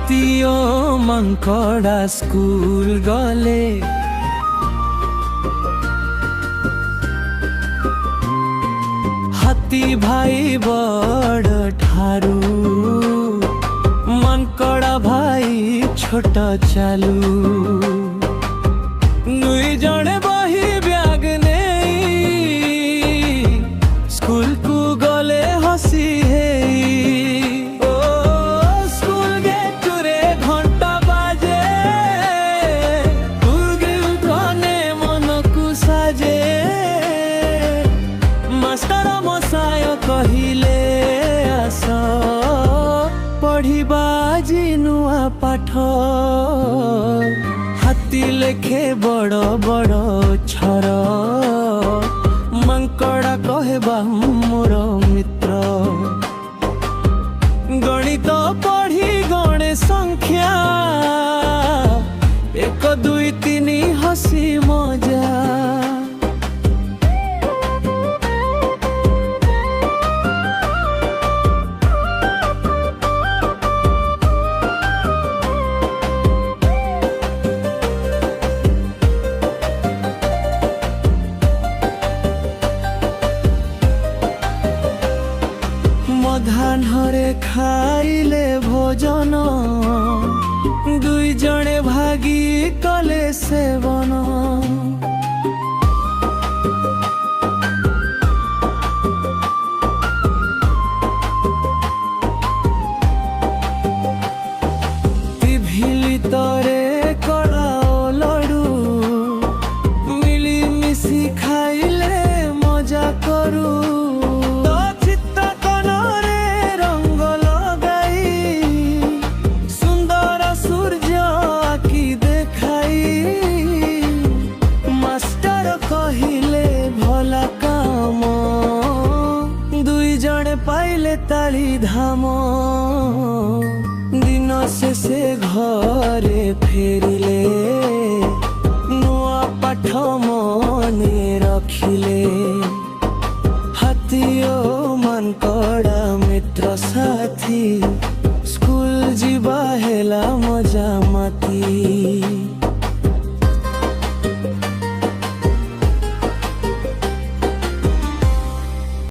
हाथी ओ मांकड़ा स्कूल गले हाथी भाई बड़ ठारू मांकड़ा भाई छोट चालू दुई जणे बही ब्याग नहीं स्कूल को गले हसी है स्कूल गेट रे घंटा बाजे उगने मन को साजे मास्टर मसाय कहिले आस पढ़िबा जी नुआ पाठ हाथी लेखे बड़ बड़ छर मांकड़ा कहबा मोर मित्र गणित पढ़ी गणे संख्या 1 2 3 हसी मजा मध्याह्न खाइले भोजन दुई जणे भागी कले सेवन टिभिली तरे कड़ा लडू मिली मिसी खाइले मजा करू पाइले ताली धाम दिन से घरे फेरिले नुआ पाठ मने रखिले हाथी ओ मांकड़ा मित्र साथी स्कूल जीवा हेला मजा माती।